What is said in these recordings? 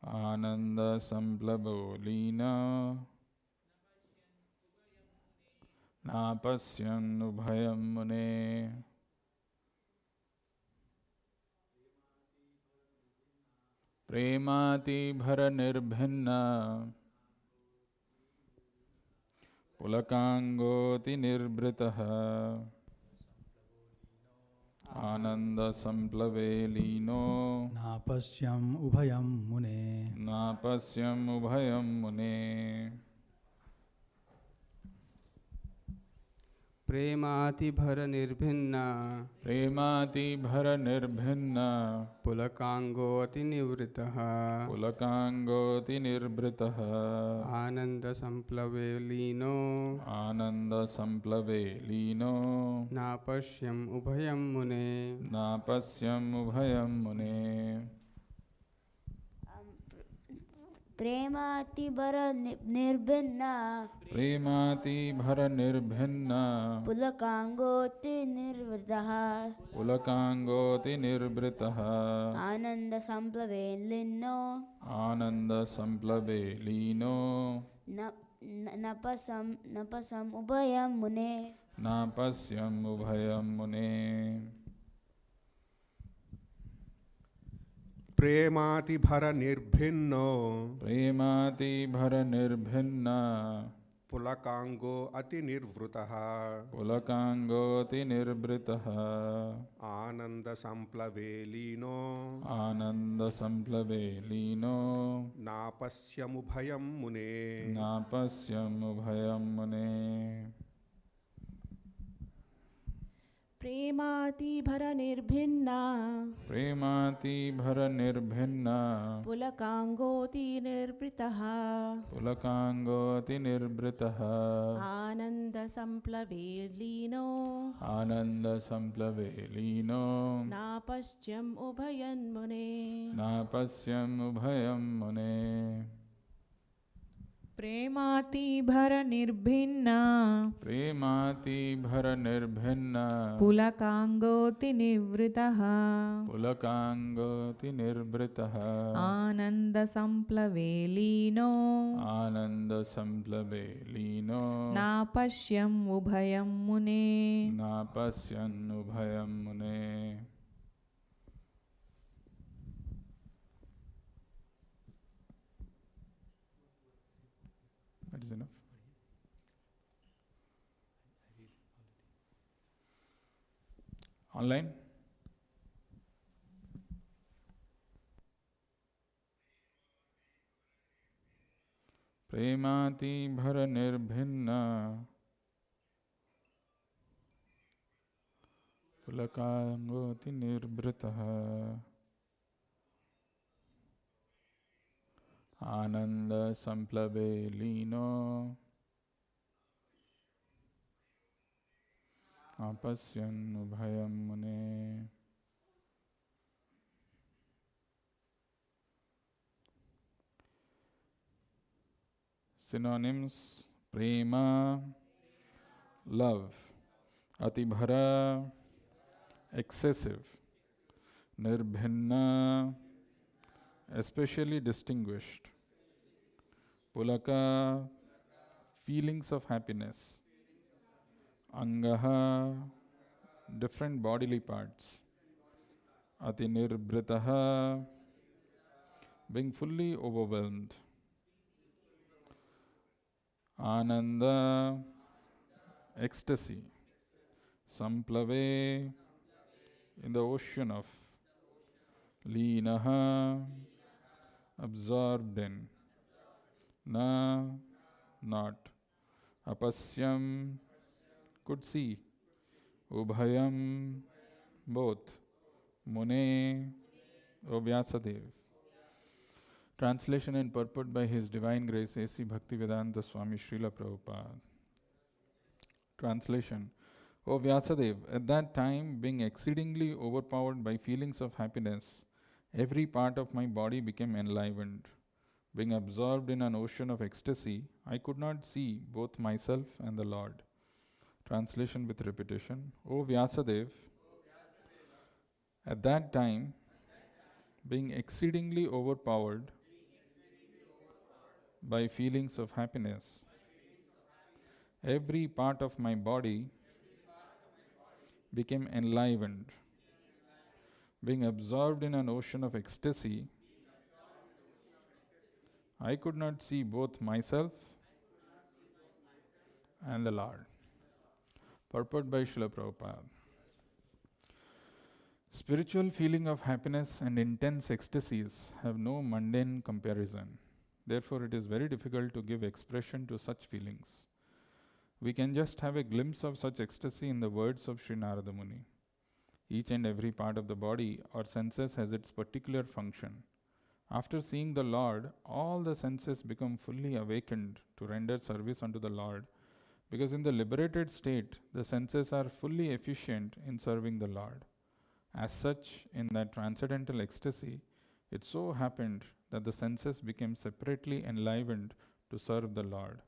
Ananda samplabo lina napasyan ubhayam mune. Premati bhara nirbhinna pulakangoti nirbritaha Ananda samplave lino Napasyam ubhayam mune. napasyam ubhayam mune. Premati bhara nirbhinna Premati bhara nirbhinna pulakangoti nivritaha pulakangoti nirbritaha Ananda samplave lino Ananda samplave lino Napashyam ubhayam mune. napasyam ubhayam mune. प्रेमाति बर निर्भिन्ना Premati bhara nirbhinna पुलकांगोति निर्वृतः pulakangoti nirbritaha आनंद संप्लवे लिन्नो Ananda samplave lino नपसम उभयं मुने napasyam ubhayam mune. प्रेमाति भर निर्भिन्नो Premati bhara nirbhinna पुलकांगो अति निर्वृतः pulakangoti nirbritaha आनंद संप्लवे लीनो Ananda samplave lino नापस्यमुभयं मुने. napasyam ubhayam mune. प्रेमाति भर निर्भिन्ना Premati bhara nirbhinna पुलकांगोति निर्वृतः pulakangoti nirbritaha आनंद संप्लवे लीनो Ananda samplave lino नापश्यम् उभयन्मुने napasyam ubhayam mune. प्रेमाति भर निर्भिन्ना Premati bhara nirbhinna पुलकांगोति निवृतः pulakangoti nirbritaha आनंद संप्लवे लीनो Ananda samplave lino नापश्यम् उभयं मुने napasyan ubhayam mune. That is enough. Online? Premati bhara nirbhinna pulakangoti nirbritaha Ananda samplave lino apasyan ubhayam mune. Synonyms: prema, love; atibhara, excessive; nirbhinna, especially distinguished; pulaka, feelings of happiness; angaha, different bodily parts; atinirbritaha, being fully overwhelmed; Ananda, ecstasy; samplave, in the ocean of; linaha, absorbed in; na, not; apasyam, could see; ubhayam, both; mune, O Vyāsadeva. Translation and purport by His Divine Grace A.C. Bhaktivedanta Swami Srila Prabhupada. Translation. O Vyāsadeva, at that time, being exceedingly overpowered by feelings of happiness, every part of my body became enlivened. Being absorbed in an ocean of ecstasy, I could not see both myself and the Lord. Translation with repetition. O Vyāsadeva, at that time, being exceedingly overpowered by feelings of happiness. Every part of my body became enlivened. Being absorbed in an ocean of ecstasy, I could not see both myself and the Lord. Purport by Srila Prabhupada. Spiritual feeling of happiness and intense ecstasies have no mundane comparison. Therefore, it is very difficult to give expression to such feelings. We can just have a glimpse of such ecstasy in the words of Sri Nārada Muni. Each and every part of the body or senses has its particular function. After seeing the Lord, all the senses become fully awakened to render service unto the Lord, because in the liberated state, the senses are fully efficient in serving the Lord. As such, in that transcendental ecstasy, it so happened that the senses became separately enlivened to serve the Lord.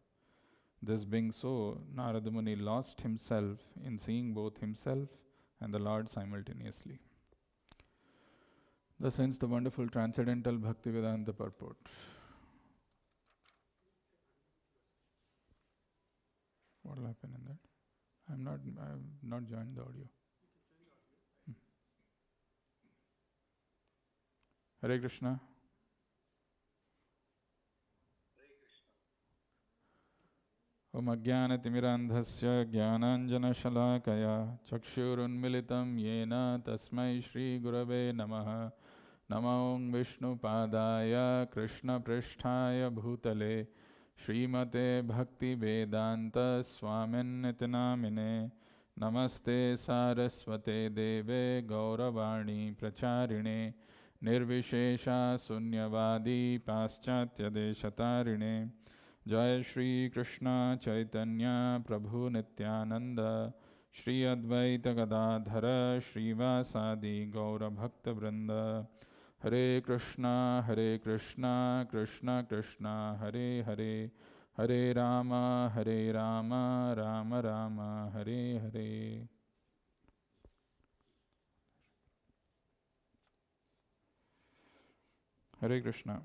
This being so, Nārada Muni lost himself in seeing both himself and the Lord simultaneously. Thus ends the wonderful Transcendental Bhaktivedanta purport. What will happen in that? I have not joined the audio. Hare Krishna. Om Ajnanatimirandhasya Jnananjanashalakaya Chakshurunmilitam Yena Tasmai Shri Gurave Namaha Namo Vishnu Padaya Krishna Pristhaya Bhutale Śrīmate Bhakti Vedanta Swaminiti Namine Namaste Saraswate Deve Gauravani Pracharine Nirvishesha Sunyavadi Paschatya Deshatarine Jai Shri Krishna Chaitanya Prabhu Nityananda Shri Advaita Gadadhara Shri Vyāsadeva Gaura Bhakta Vrinda Hare Krishna Krishna Krishna Hare Hare Hare Rama Rama Rama Hare Hare. Hare Krishna.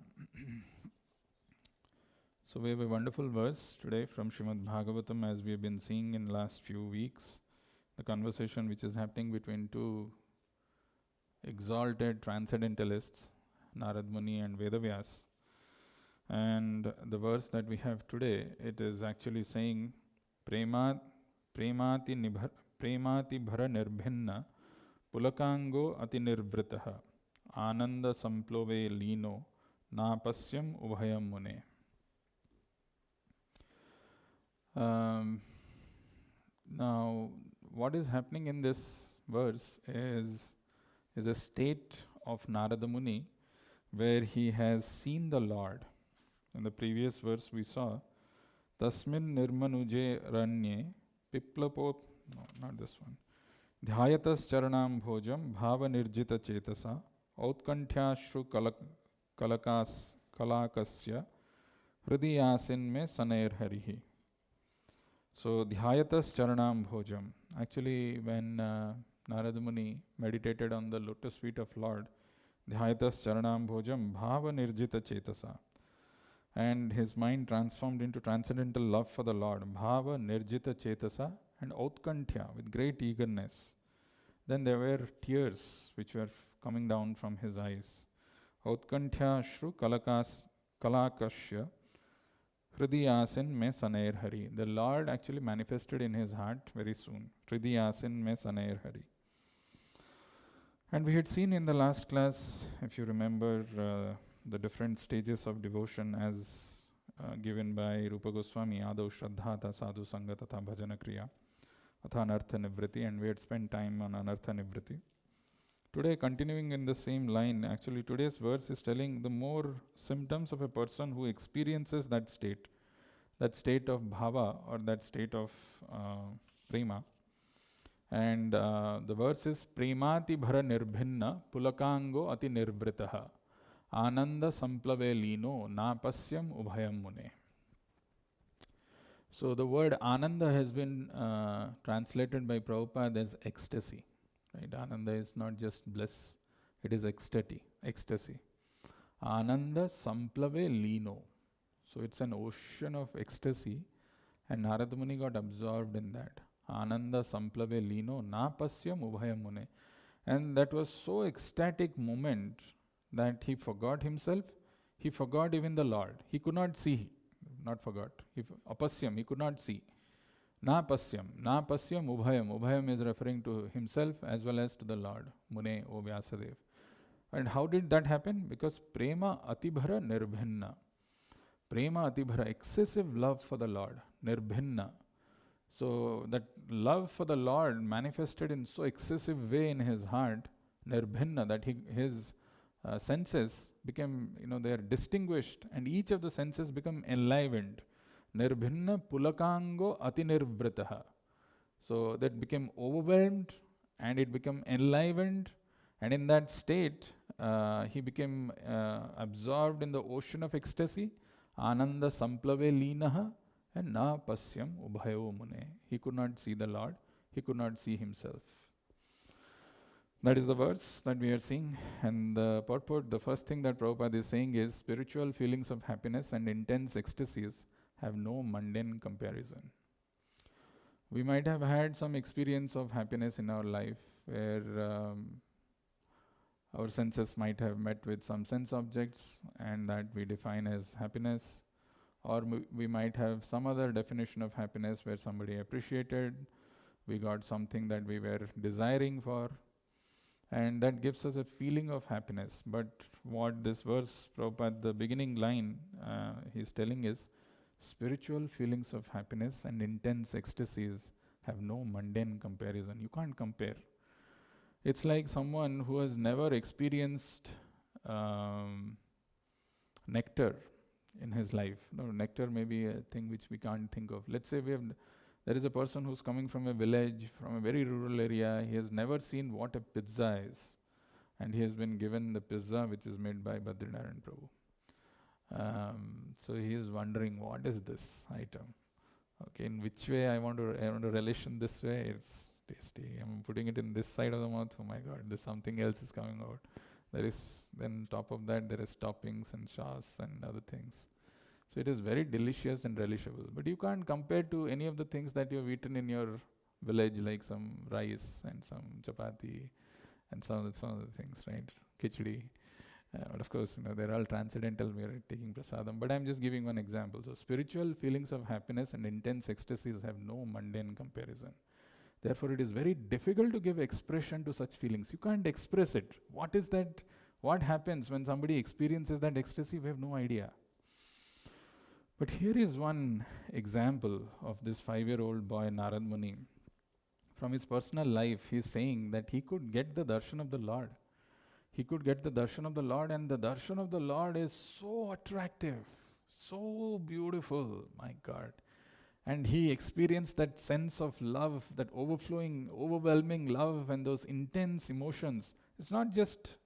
So we have a wonderful verse today from Śrīmad-Bhāgavatam, as we have been seeing in last few weeks. The conversation which is happening between two exalted transcendentalists, Nārada Muni and Vedavyas. And the verse that we have today, it is actually saying, Premati bhara nirbhinna pulakango ati nirvritaha ananda samplove lino napasyam ubhayam mune. Now, what is happening in this verse is a state of Nārada Muni where he has seen the Lord. In the previous verse we saw, Tasmin nirmanuje ranye piplapo, no, not this one, dhyatas charanam bhojam bhava nirjita chetasa outkantyashru kalakasya hridiyasin me sanair harihi. So, dhyatas charanam bhojam. Actually, when Nārada Muni meditated on the lotus feet of Lord, dhyatas charanam bhojam bhava nirjita chetasa. And his mind transformed into transcendental love for the Lord, bhava nirjita chetasa, and outkantya, with great eagerness. Then there were tears which were coming down from his eyes. Outkantya shru kalakasya hridiyasin me sanair hari. The Lord actually manifested in his heart very soon. Hridiyasin me sanair hari. And we had seen in the last class, if you remember, the different stages of devotion as given by Rupa Goswami, Ādau Shraddha ta Sadhu Sanga tatha Bhajana Kriya, atha Anartha Nivriti, and we had spent time on Anartha Nivriti. Today, continuing in the same line, actually today's verse is telling the more symptoms of a person who experiences that state of bhava or that state of prema. And the verse is Premati bhara nirbhinna pulakango ati nirvritaha ananda samplave lino napasyam ubhayam mune. So the word ananda has been translated by Prabhupada as ecstasy. Right? Ananda is not just bliss, it is ecstasy. Ananda samplave lino. So it's an ocean of ecstasy, and Narada Muni got absorbed in that. Ananda samplave lino na pasyam ubhayam mune. And that was so ecstatic moment that he forgot himself, he forgot even the Lord. He could not see, not forgot, apasyam, he could not see. Na pasyam ubhayam. Ubhayam is referring to himself as well as to the Lord, Mune, O Vyāsadeva. And how did that happen? Because prema atibhara nirbhinna. Prema atibhara, excessive love for the Lord, nirbhinna. So that love for the Lord manifested in so excessive way in his heart, nirbhinna, that his senses became, they are distinguished, and each of the senses become enlivened. Nirbhinna pulakango atinirvritaha. So that became overwhelmed and it became enlivened, and in that state he became absorbed in the ocean of ecstasy. Ananda samplave linaha and na pasyam ubhayo mune. He could not see the Lord, he could not see himself. That is the verse that we are seeing. And the purport, the first thing that Prabhupada is saying is, spiritual feelings of happiness and intense ecstasies have no mundane comparison. We might have had some experience of happiness in our life where our senses might have met with some sense objects and that we define as happiness. Or we might have some other definition of happiness where somebody appreciated, we got something that we were desiring for, and that gives us a feeling of happiness. But what this verse, Prabhupada, the beginning line, he's telling is, spiritual feelings of happiness and intense ecstasies have no mundane comparison. You can't compare. It's like someone who has never experienced nectar in his life. No, nectar may be a thing which we can't think of. Let's say there is a person who's coming from a village, from a very rural area. He has never seen what a pizza is, and he has been given the pizza which is made by Badrinaran Prabhu. So he is wondering, what is this item? Okay, in which way I want to relish in this way? It's tasty. I'm putting it in this side of the mouth. Oh my God, there's something else is coming out. Then top of that there is toppings and sauce and other things. So it is very delicious and relishable. But you can't compare to any of the things that you have eaten in your village, like some rice and some chapati and some of the things, right? Khichdi. But of course, they're all transcendental. We are taking prasadam. But I'm just giving one example. So spiritual feelings of happiness and intense ecstasies have no mundane comparison. Therefore, it is very difficult to give expression to such feelings. You can't express it. What is that? What happens when somebody experiences that ecstasy? We have no idea. But here is one example of this 5-year-old boy, Narad Muni. From his personal life, he is saying that he could get the darshan of the Lord. He could get the darshan of the Lord, and the darshan of the Lord is so attractive, so beautiful, my God. And he experienced that sense of love, that overflowing, overwhelming love and those intense emotions. It's not just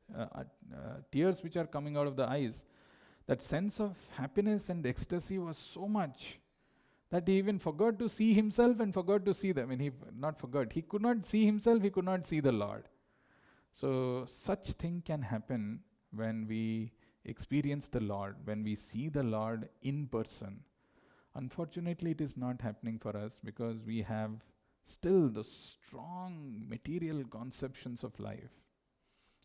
tears which are coming out of the eyes. That sense of happiness and ecstasy was so much that he even forgot to see himself and forgot to see them. He could not see himself, he could not see the Lord. So such thing can happen when we experience the Lord, when we see the Lord in person. Unfortunately, it is not happening for us because we have still the strong material conceptions of life.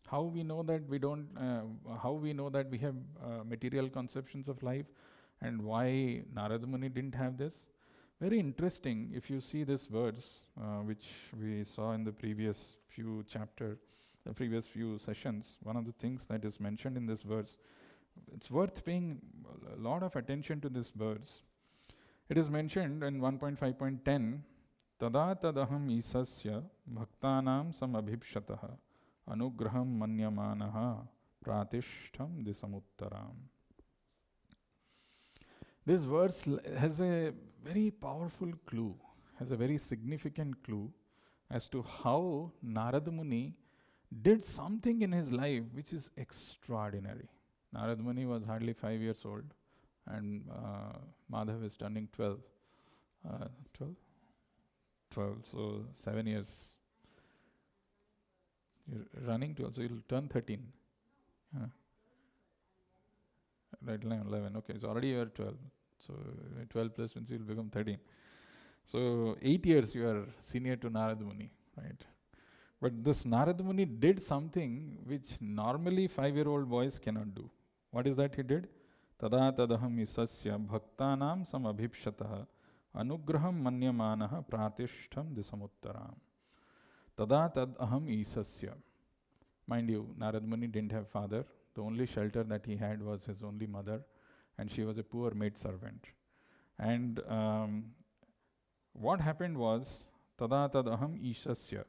How we know that we have material conceptions of life, and why Narada Muni didn't have this? Very interesting. If you see this verse, which we saw in the previous few sessions, one of the things that is mentioned in this verse, it's worth paying a lot of attention to this verse. It is mentioned in 1.5.10, Tada tadaham isasya bhaktanam samabhipshataha anugraham manyamanaha pratishtham disamuttaram. This verse has a very powerful clue, has a very significant clue as to how Narada Muni did something in his life which is extraordinary. Narada Muni was hardly 5 years old, and Madhav is turning 12. 12, so 7 years. You're running 12, so you'll turn 13. right? 11. Okay, so already you are 12. So 12 plus 20 will become 13. So 8 years you are senior to Narada Muni, right? But this Narada Muni did something which normally 5-year-old boys cannot do. What is that he did? Tada tadaham isasya bhaktanam samabhipshatah anugraham manyamanaha pratishtham disamuttaram. Tada tadaham isasya. Mind you, Narada Muni didn't have father. The only shelter that he had was his only mother, and she was a poor maid servant. And what happened was, tada tadaham isasya.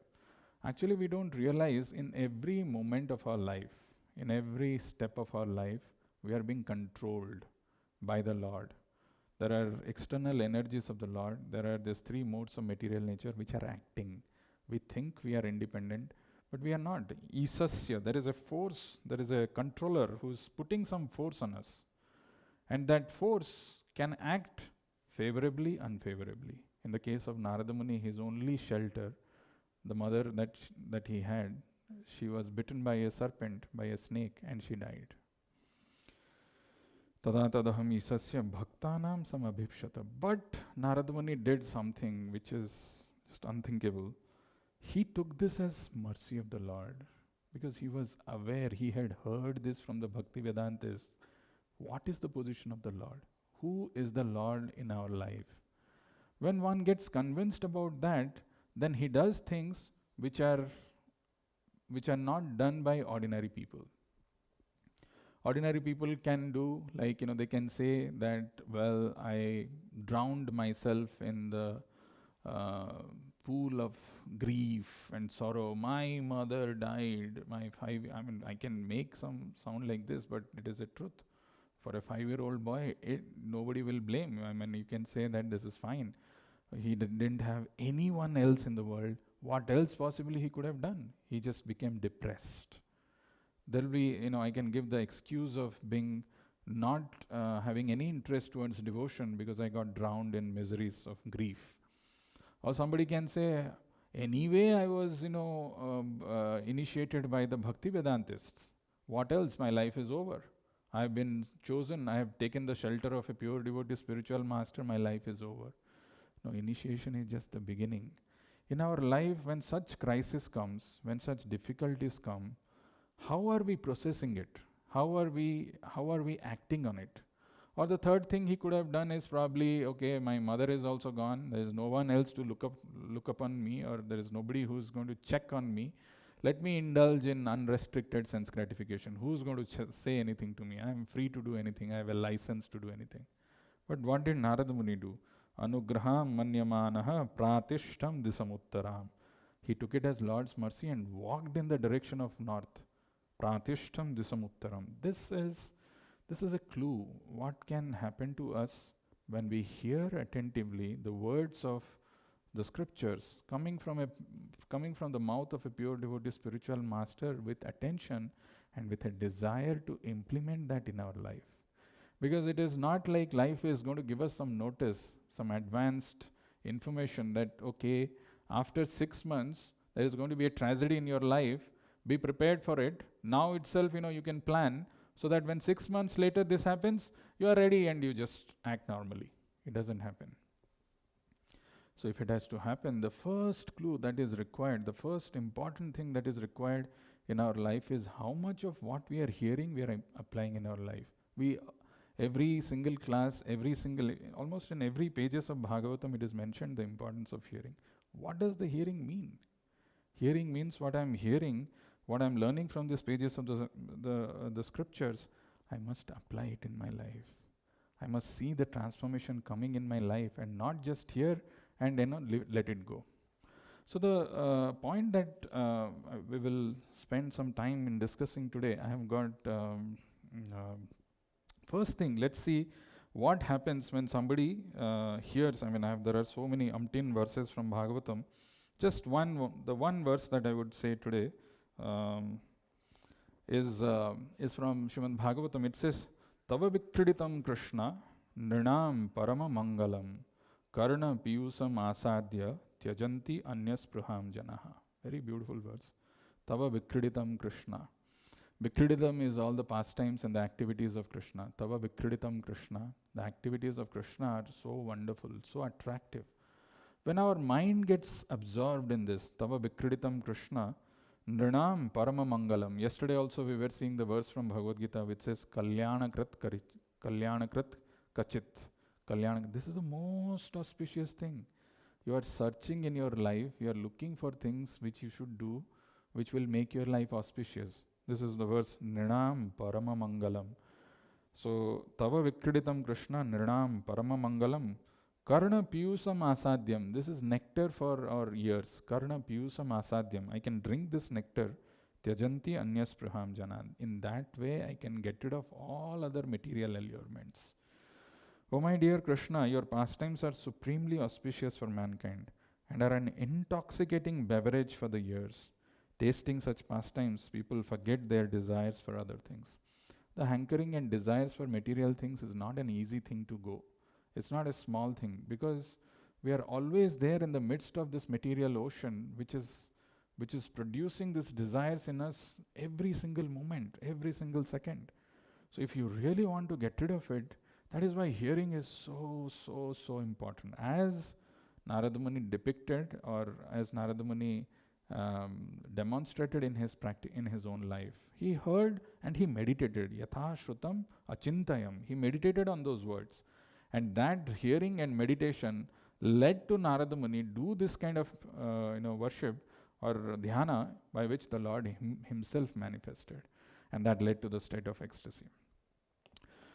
Actually, we don't realize in every moment of our life, in every step of our life, we are being controlled by the Lord. There are external energies of the Lord. There are these 3 modes of material nature which are acting. We think we are independent, but we are not. Isasya, there is a force, there is a controller who's putting some force on us. And that force can act favorably, unfavorably. In the case of Narada Muni, his only shelter, the mother that he had, she was bitten by a serpent, by a snake, and she died. Tada tadaham isasya bhaktanam samabhipshata. But Narada Muni did something which is just unthinkable. He took this as mercy of the Lord, because he was aware, he had heard this from the Bhakti Vedantas. What is the position of the Lord? Who is the Lord in our life? When one gets convinced about that, then he does things which are not done by ordinary people. Ordinary people can do, like, they can say that, well, I drowned myself in the pool of grief and sorrow. My mother died. I can make some sound like this, but it is a truth. For a 5-year-old boy, nobody will blame you. You can say that this is fine. He didn't have anyone else in the world. What else possibly he could have done? He just became depressed. There will be, I can give the excuse of being not having any interest towards devotion because I got drowned in miseries of grief. Or somebody can say, anyway, I was, initiated by the Bhakti Vedantists. What else? My life is over. I have been chosen. I have taken the shelter of a pure devotee spiritual master. My life is over. No, initiation is just the beginning. In our life, when such crisis comes, when such difficulties come, how are we processing it? How are we acting on it? Or the third thing he could have done is probably, okay, my mother is also gone. There is no one else to look upon me, or there is nobody who's going to check on me. Let me indulge in unrestricted sense gratification. Who's going to say anything to me? I am free to do anything. I have a license to do anything. But what did Narada Muni do? Anugraham manyamanaha pratishtham disamuttaram. He took it as Lord's mercy and walked in the direction of north. Pratishtham disamuttaram. This is a clue. What can happen to us when we hear attentively the words of the scriptures coming from the mouth of a pure devotee spiritual master with attention and with a desire to implement that in our life. Because it is not like life is going to give us some notice, some advanced information that, okay, after 6 months, there is going to be a tragedy in your life. Be prepared for it. Now itself, you can plan so that when 6 months later this happens, you are ready and you just act normally. It doesn't happen. So if it has to happen, the first clue that is required, the first important thing that is required in our life is how much of what we are hearing we are applying in our life. Every single class, almost in every pages of Bhagavatam, it is mentioned the importance of hearing. What does the hearing mean? Hearing means what I am hearing, what I am learning from these pages of the scriptures, I must apply it in my life. I must see the transformation coming in my life and not just hear and let it go. So the point that we will spend some time in discussing today, I have got first thing, let's see what happens when somebody hears. There are so many umpteen verses from Bhagavatam. Just the one verse that I would say today is from Śrīmad-Bhāgavatam. It says, Tava vikriditam Krishna nrinam parama mangalam karna piyusam asadya tyajanti anyaspraham janaha. Very beautiful verse. Tava vikriditam Krishna. Vikriditam is all the pastimes and the activities of Krishna. Tava Vikriditam Krishna. The activities of Krishna are so wonderful, so attractive. When our mind gets absorbed in this, Tava Vikriditam Krishna, Nrinam Parama Mangalam. Yesterday also we were seeing the verse from Bhagavad Gita which says Kalyanakrit Kachit. This is the most auspicious thing. You are searching in your life, you are looking for things which you should do, which will make your life auspicious. This is the verse, Nrinam Parama Mangalam. So, Tava Vikriditam Krishna, Nrinam Parama Mangalam, Karna Piyusam Asadyam. This is nectar for our ears. Karna Piyusam Asadyam. I can drink this nectar. Tyajanti Anyaspraham Janan. In that way, I can get rid of all other material allurements. Oh my dear Krishna, your pastimes are supremely auspicious for mankind and are an intoxicating beverage for the ears. Tasting such pastimes, people forget their desires for other things. The hankering and desires for material things is not an easy thing to go. It's not a small thing because we are always there in the midst of this material ocean which is producing these desires in us every single moment, every single second. So if you really want to get rid of it, that is why hearing is so important. As Nārada Muni depicted, or as Nārada Muni demonstrated in his own life, he heard and he meditated. Yatha Shrutam Achintayam. He meditated on those words. And that hearing and meditation led to Nārada Muni do this kind of worship or dhyana by which the Lord himself manifested. And that led to the state of ecstasy.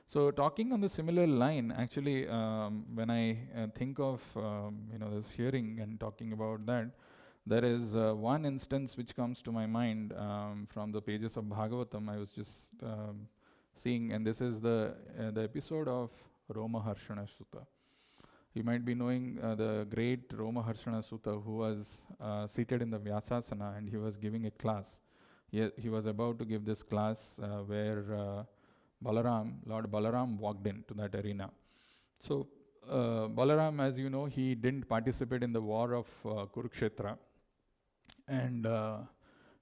So talking on the similar line, actually, when I think of this hearing and talking about that, there is one instance which comes to my mind from the pages of Bhagavatam. I was just seeing, and this is the episode of Romaharshana Sutta. You might be knowing the great Romaharshana Sutta, who was seated in the Vyāsasana and he was giving a class. He was about to give this class where Lord Balaram walked into that arena. So Balaram, as you know, he didn't participate in the war of Kurukshetra, and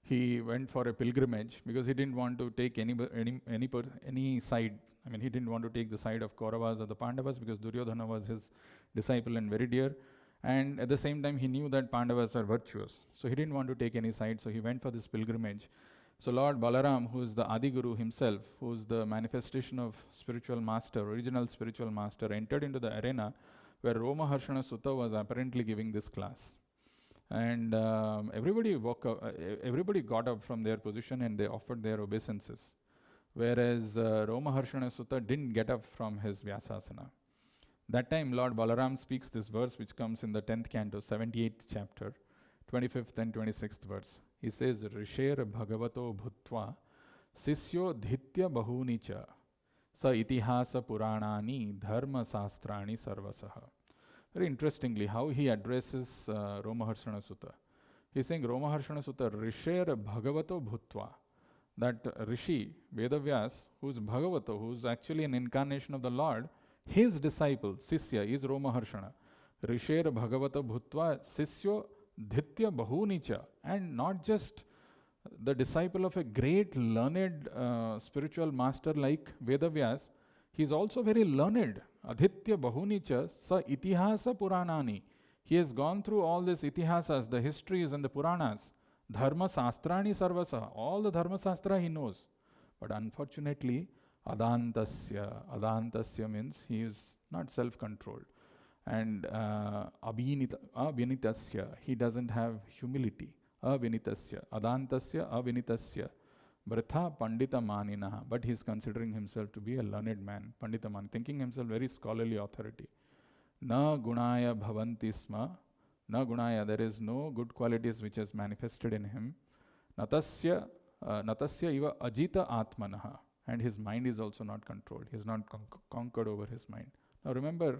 he went for a pilgrimage because he didn't want to take any side. I mean, he didn't want to take the side of Kauravas or the Pandavas because Duryodhana was his disciple and very dear. And at the same time, he knew that Pandavas are virtuous. So he didn't want to take any side, so he went for this pilgrimage. So Lord Balaram, who is the Adi Guru himself, who is the manifestation of spiritual master, original spiritual master, entered into the arena where Romaharshana Sutta was apparently giving this class. And everybody got up from their position and they offered their obeisances. Whereas Romaharshana Sutta didn't get up from his Vyāsasana. That time Lord Balaram speaks this verse which comes in the 10th canto, 78th chapter, 25th and 26th verse. He says, Risher Bhagavato Bhutva Sisyo Dhitya Bahunicha Sa Itihasa Puranani Dharma Sastrani Sarvasaha. Very interestingly, how he addresses Romaharshana Sutta. He's saying Romaharshana Sutta, Risher Bhagavato Bhutva. That Rishi, Vedavyas, who's Bhagavato, who's actually an incarnation of the Lord, his disciple, Sisya, is Romaharshana. Risher Bhagavato Bhutva Sisyo Dhitya Bahunicha. And not just the disciple of a great learned spiritual master like Vedavyas, he's also very learned. Adhitya Bahunicha Sa Itihasa Puranani. He has gone through all these itihasas, the histories and the Puranas. Dharma Sastrani Sarvasa. All the Dharma Sastra he knows. But unfortunately, Adantasya means he is not self-controlled. And Abhinitasya, he doesn't have humility. Abhinitasya, Adantasya, Abhinitasya. Vritha Pandita Maninaha. But he is considering himself to be a learned man, Pandita Man, thinking himself very scholarly authority. Na Gunaya Bhavanti Sma. Na Gunaya, there is no good qualities which has manifested in him. Natasya Iva Ajita Atmanaha. And his mind is also not controlled. He is not conquered over his mind. Now remember,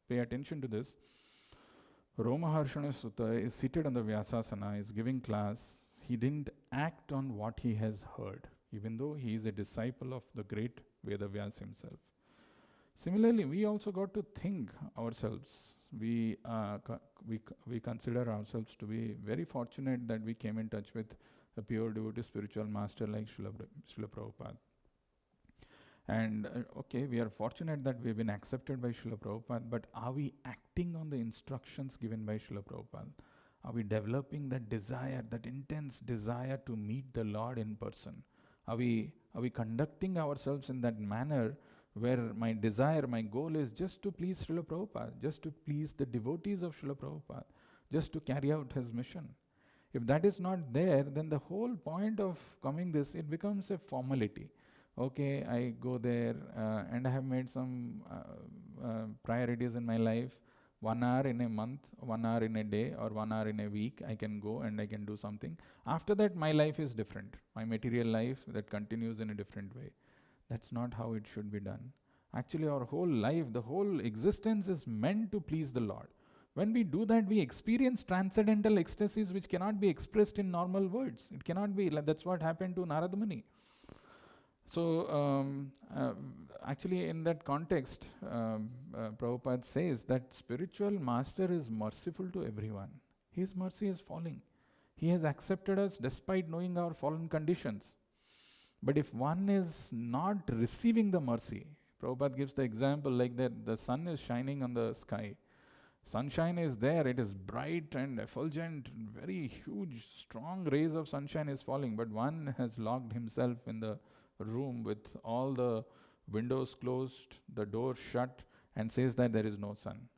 pay attention to this. Romaharshana Sutta is seated on the Vyāsasana, is giving class. He didn't act on what he has heard, even though he is a disciple of the great Vedavyas himself. Similarly, we also got to think ourselves. We consider ourselves to be very fortunate that we came in touch with a pure devotee spiritual master like Srila Prabhupada. And okay, we are fortunate that we've been accepted by Srila Prabhupada, but are we acting on the instructions given by Srila Prabhupada? Are we developing that desire, that intense desire to meet the Lord in person? Are we conducting ourselves in that manner where my desire, my goal is just to please Srila Prabhupada, just to please the devotees of Srila Prabhupada, just to carry out his mission? If that is not there, then the whole point of coming this, it becomes a formality. Okay, I go there and I have made some priorities in my life. 1 hour in a month, 1 hour in a day, or 1 hour in a week, I can go and I can do something. After that, my life is different. My material life, that continues in a different way. That's not how it should be done. Actually, our whole life, the whole existence is meant to please the Lord. When we do that, we experience transcendental ecstasies which cannot be expressed in normal words. It cannot be. That's what happened to Nārada Muni. So, actually in that context, Prabhupada says that spiritual master is merciful to everyone. His mercy is falling. He has accepted us despite knowing our fallen conditions. But if one is not receiving the mercy, Prabhupada gives the example like that the sun is shining on the sky. Sunshine is there, it is bright and effulgent, very huge, strong rays of sunshine is falling, but one has locked himself in the room with all the windows closed, the door shut, and says that there is no sun.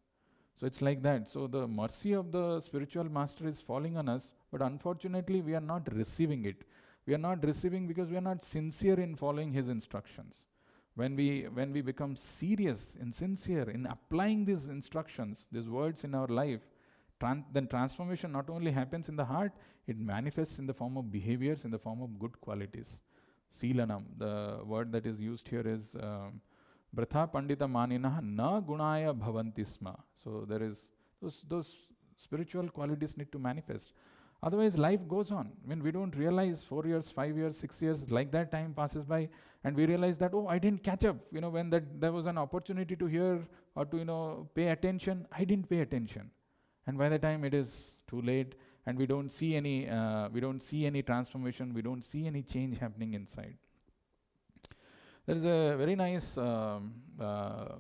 So it's like that. So the mercy of the spiritual master is falling on us, but unfortunately we are not receiving it. We are not receiving because we are not sincere in following his instructions. When we become serious and sincere in applying these instructions, these words in our life, then transformation not only happens in the heart, it manifests in the form of behaviors, in the form of good qualities. Silanam, the word that is used here is Bratha Pandita Maninaha na gunaya bhavanti sma. So there is those spiritual qualities need to manifest. Otherwise life goes on. When we don't realize 4 years, 5 years, 6 years, like that time passes by and we realize that, oh, I didn't catch up. When there was an opportunity to hear or to, pay attention, I didn't pay attention. And by the time it is too late, and we don't see any transformation, we don't see any change happening inside. There is a very nice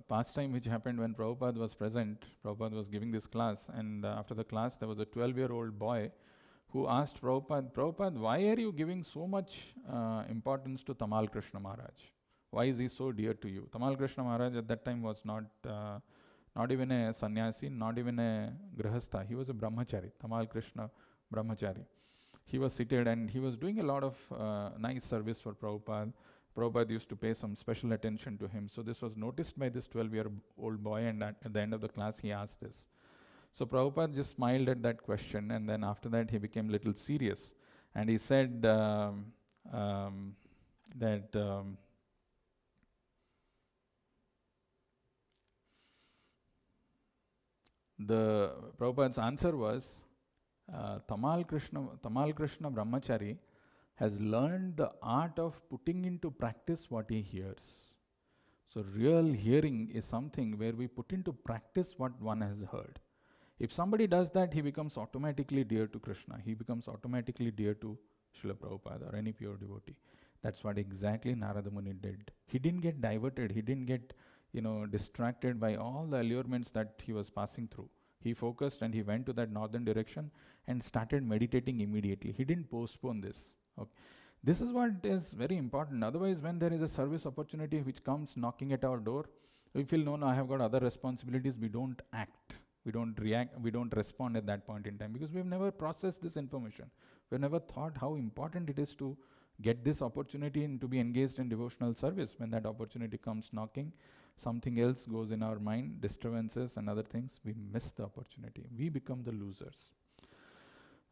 pastime which happened when Prabhupada was present. Prabhupada was giving this class, and after the class there was a 12-year-old boy who asked Prabhupada, why are you giving so much importance to Tamal Krishna Maharaj? Why is he so dear to you? Tamal Krishna Maharaj at that time was not even a sannyasi, not even a grihastha. He was a brahmachari, Tamal Krishna brahmachari. He was seated and he was doing a lot of nice service for Prabhupada. Prabhupada used to pay some special attention to him. So this was noticed by this 12-year-old boy, and at the end of the class he asked this. So Prabhupada just smiled at that question, and then after that he became a little serious. And he said that the Prabhupada's answer was, Tamal Krishna Brahmachari has learned the art of putting into practice what he hears. So real hearing is something where we put into practice what one has heard. If somebody does that, he becomes automatically dear to Krishna. He becomes automatically dear to Srila Prabhupada or any pure devotee. That's what exactly Nārada Muni did. He didn't get diverted. He didn't get distracted by all the allurements that he was passing through. He focused and he went to that northern direction and started meditating immediately. He didn't postpone this. Okay. This is what is very important. Otherwise, when there is a service opportunity which comes knocking at our door, we feel, no, I have got other responsibilities. We don't act. We don't react. We don't respond at that point in time because we have never processed this information. We have never thought how important it is to get this opportunity and to be engaged in devotional service. When that opportunity comes knocking, something else goes in our mind, disturbances and other things. We miss the opportunity. We become the losers.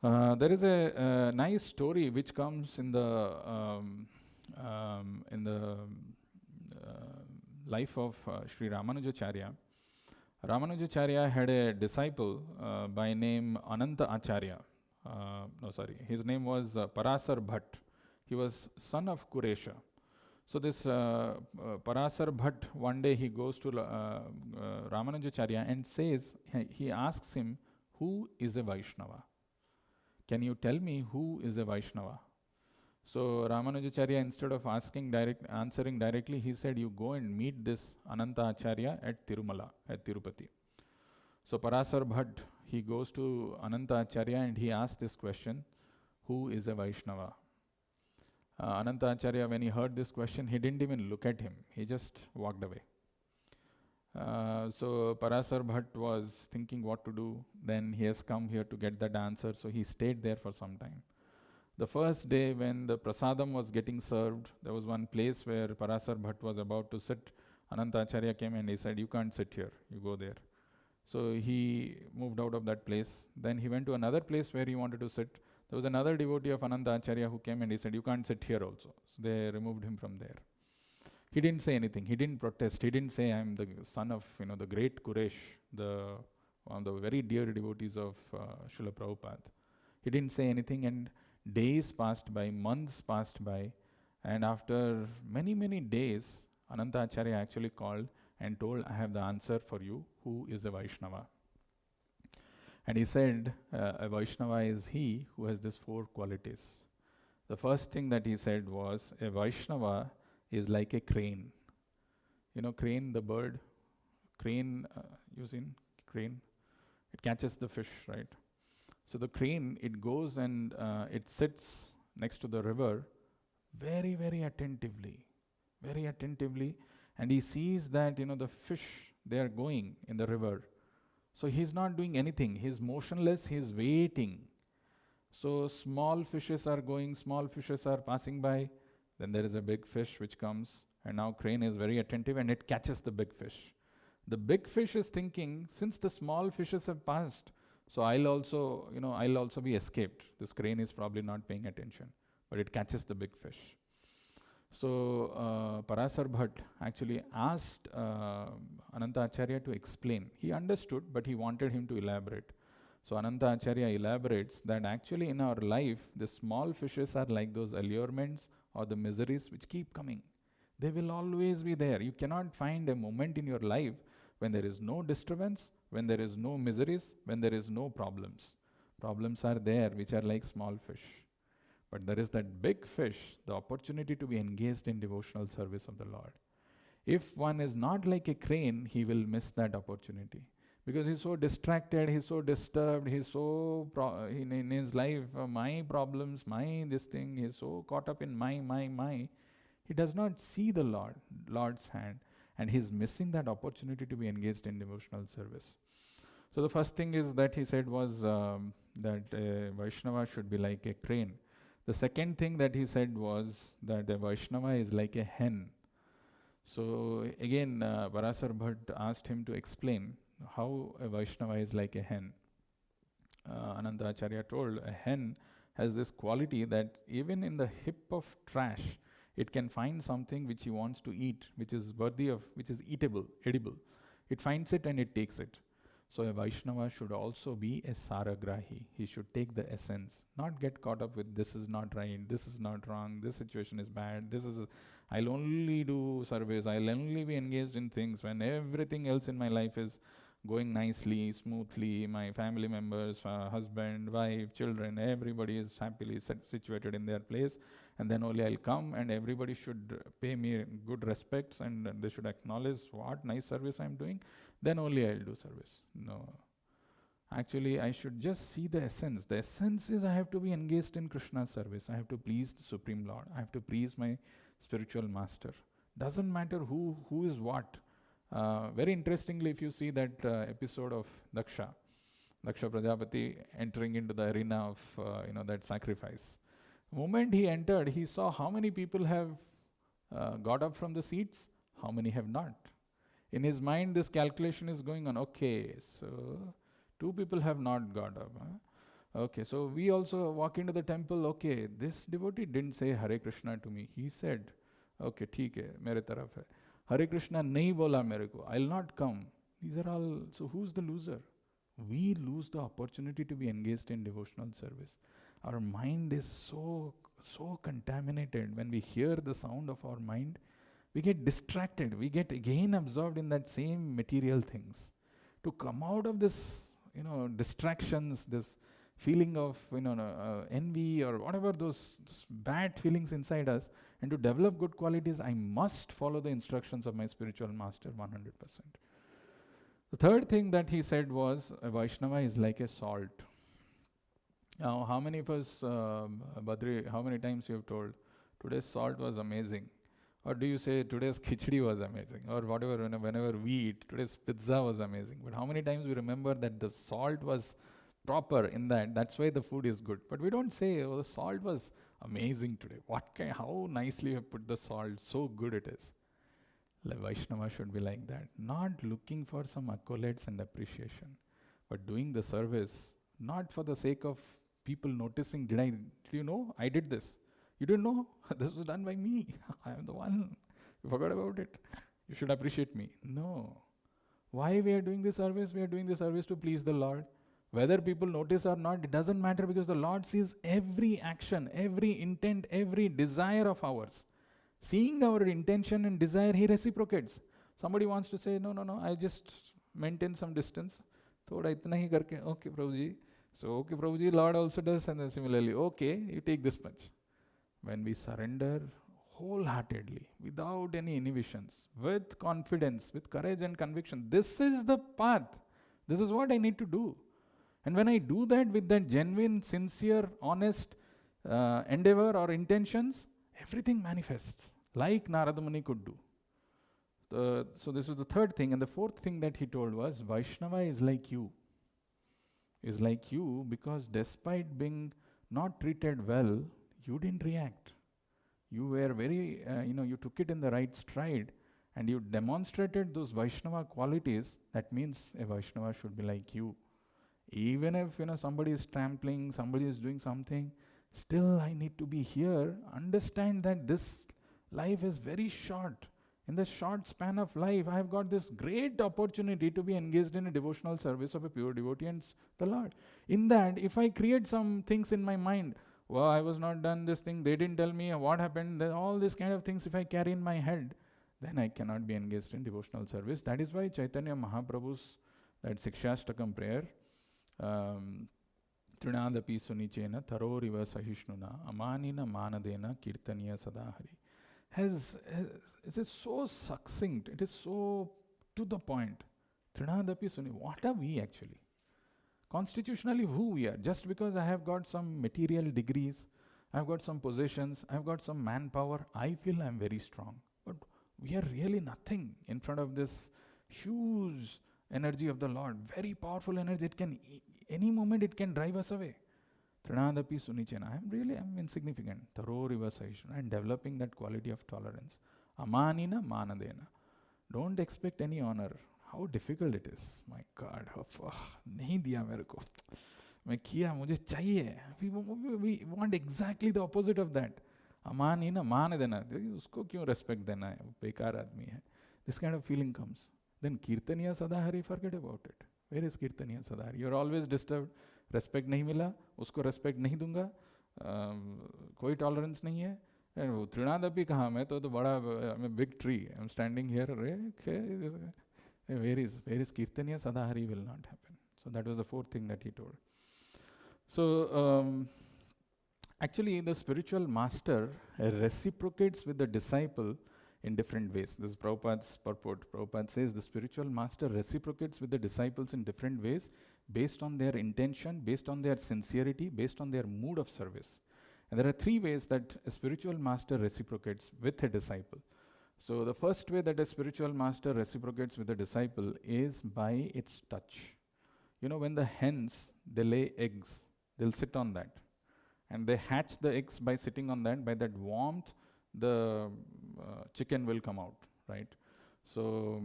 There is a nice story which comes in the life of Sri Ramanujacharya. Ramanujacharya had a disciple by name Ananta Acharya. His name was Parasar Bhatt. He was son of Kuresha. So this Parasar Bhatt, one day he goes to Ramanujacharya and says, he asks him, who is a Vaishnava? Can you tell me who is a Vaishnava? So Ramanujacharya, instead of answering directly, he said, you go and meet this Ananta Acharya at Tirumala, at Tirupati. So Parasar Bhatt, he goes to Ananta Acharya and he asks this question, who is a Vaishnava? Ananta Acharya, when he heard this question, he didn't even look at him. He just walked away. So Parasar Bhatt was thinking what to do. Then he has come here to get that answer. So he stayed there for some time. The first day when the prasadam was getting served, there was one place where Parasar Bhatt was about to sit. Ananta Acharya came and he said, you can't sit here, you go there. So he moved out of that place. Then he went to another place where he wanted to sit. There was another devotee of Ananta Acharya who came and he said, you can't sit here also. So they removed him from there. He didn't say anything. He didn't protest. He didn't say, I'm the son of the great Quraysh, one of the very dear devotees of Srila Prabhupada. He didn't say anything, and days passed by, months passed by, and after many, many days, Ananta Acharya actually called and told, I have the answer for you, who is a Vaishnava. And he said, a Vaishnava is he who has these 4 qualities. The first thing that he said was, a Vaishnava is like a crane. You know crane, the bird? Crane, you seen crane? It catches the fish, right? So the crane, it goes and it sits next to the river very, very attentively, and he sees that, the fish, they are going in the river. So he's not doing anything. He's motionless, he's waiting. So small fishes are going, small fishes are passing by. Then there is a big fish which comes, and now crane is very attentive and it catches the big fish. The big fish is thinking, since the small fishes have passed, so I'll also be escaped. This crane is probably not paying attention, but it catches the big fish. So Parasar Bhatt actually asked Ananta Acharya to explain. He understood, but he wanted him to elaborate. So Ananta Acharya elaborates that actually in our life, the small fishes are like those allurements or the miseries which keep coming. They will always be there. You cannot find a moment in your life when there is no disturbance, when there is no miseries, when there is no problems. Problems are there which are like small fish. But there is that big fish, the opportunity to be engaged in devotional service of the Lord. If one is not like a crane, he will miss that opportunity. Because he's so distracted, he's so disturbed, he's so in his life, my problems, my this thing, he's so caught up in my. He does not see the Lord's hand, and he's missing that opportunity to be engaged in devotional service. So the first thing is that he said was that a Vaishnava should be like a crane. The second thing that he said was that a Vaishnava is like a hen. So again, Parasar Bhatt asked him to explain how a Vaishnava is like a hen. Ananta Acharya told, a hen has this quality that even in the heap of trash, it can find something which he wants to eat, which is edible. It finds it and it takes it. So a Vaishnava should also be a Saragrahi. He should take the essence, not get caught up with this is not right, this is not wrong, this situation is bad, I'll only do service, I'll only be engaged in things when everything else in my life is going nicely, smoothly, my family members, husband, wife, children, everybody is happily situated in their place, and then only I'll come and everybody should pay me good respects and they should acknowledge what nice service I'm doing, then only I'll do service. No. Actually, I should just see the essence. The essence is I have to be engaged in Krishna's service. I have to please the Supreme Lord. I have to please my spiritual master. Doesn't matter who is what. Very interestingly, if you see that episode of Daksha Prajapati entering into the arena of that sacrifice. The moment he entered, he saw how many people have got up from the seats, how many have not. In his mind, this calculation is going on. Okay, so 2 people have not got up. Okay, so we also walk into the temple. Okay, this devotee didn't say Hare Krishna to me. He said, okay, theek hai, mere taraf hai. Hare Krishna nahi bola mere ko. I'll not come. These are all, so who's the loser? We lose the opportunity to be engaged in devotional service. Our mind is so so contaminated. When we hear the sound of our mind, we get distracted. We get again absorbed in that same material things. To come out of this, distractions, this feeling of, envy or whatever those bad feelings inside us, and to develop good qualities, I must follow the instructions of my spiritual master 100%. The third thing that he said was, a Vaishnava is like a salt. Now, how many of us, Badri, how many times you have told, today's salt was amazing? Or do you say, today's khichdi was amazing? Or whatever, whenever we eat, today's pizza was amazing. But how many times we remember that the salt was proper in that, that's why the food is good. But we don't say, oh, the salt was amazing today. How nicely you have put the salt, so good it is. Vaishnava should be like that, not looking for some accolades and appreciation, but doing the service, not for the sake of people noticing, did you know, I did this. You didn't know? This was done by me. I am the one. You forgot about it. You should appreciate me. No. Why we are doing this service? We are doing this service to please the Lord. Whether people notice or not, it doesn't matter, because the Lord sees every action, every intent, every desire of ours. Seeing our intention and desire, He reciprocates. Somebody wants to say, no, I just maintain some distance. Thoda itna hi karke, okay, Prabhuji. So, okay, Prabhuji, Lord also does, and then similarly, okay, you take this much. When we surrender wholeheartedly, without any inhibitions, with confidence, with courage and conviction, this is the path. This is what I need to do. And when I do that with that genuine, sincere, honest endeavor or intentions, everything manifests, like Nārada Muni could do. So this is the third thing. And the fourth thing that he told was, Vaishnava is like you. Is like you because despite being not treated well, you didn't react. You were very, you took it in the right stride, and you demonstrated those Vaishnava qualities. That means a Vaishnava should be like you. Even if, somebody is trampling, somebody is doing something, still I need to be here. Understand that this life is very short. In the short span of life, I have got this great opportunity to be engaged in a devotional service of a pure devotee and the Lord. In that, if I create some things in my mind, well, I was not done this thing, they didn't tell me what happened, all these kind of things, if I carry in my head, then I cannot be engaged in devotional service. That is why Chaitanya Mahaprabhu's that Sikshastakam prayer, Trinadapi Sunichena Taroriva Sahishnuna Amanina Manadena Kirtaniya Sadahari it is so succinct, it is so to the point. Trinadapi Suni, what are we actually? Constitutionally, who we are? Just because I have got some material degrees, I have got some possessions, I have got some manpower, I feel I am very strong. But we are really nothing in front of this huge energy of the Lord, very powerful energy. It can, any moment it can drive us away. Trinadapi Sunichena, I'm insignificant. Taroriva Sahishnuna, and developing that quality of tolerance. Amanina Manadena. Don't expect any honor. How difficult it is. My God, nahi diya mere ko. Main kiya, mujhe chahiye. We want exactly the opposite of that. Amanina Manadena. Usko kyun respect dena hai? Bekar aadmi hai. This kind of feeling comes. Then Kirtaniya Sadahari, forget about it. Where is Kirtaniya Sadahari? You're always disturbed. Respect नहीं मिला, उसको respect नहीं दूंगा, कोई tolerance नहीं है. And वो Trinadapi कहाँ मैं तो बड़ा, I'm a big tree. I'm standing here. Where is Kirtaniya Sadahari will not happen. So that was the fourth thing that he told. So actually the spiritual master reciprocates with the disciple in different ways. This is Prabhupada's purport. Prabhupada says the spiritual master reciprocates with the disciples in different ways, based on their intention, based on their sincerity, based on their mood of service. And there are three ways that a spiritual master reciprocates with a disciple. So the first way that a spiritual master reciprocates with a disciple is by its touch. When the hens, they lay eggs, they'll sit on that. And they hatch the eggs by sitting on that. By that warmth, the chicken will come out, right? So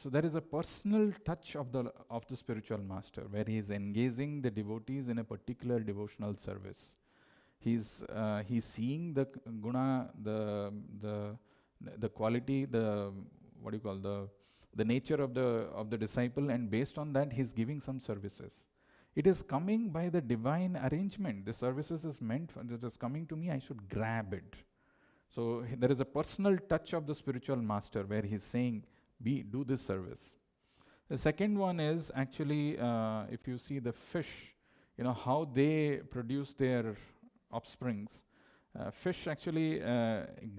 there is a personal touch of the spiritual master, where he is engaging the devotees in a particular devotional service. He's seeing the guna, the quality, the nature of the disciple, and based on that, he's giving some services. It is coming by the divine arrangement. The services is meant for, it is coming to me, I should grab it. So there is a personal touch of the spiritual master where he's saying, do this service. The second one is actually, if you see the fish, how they produce their offsprings. Fish actually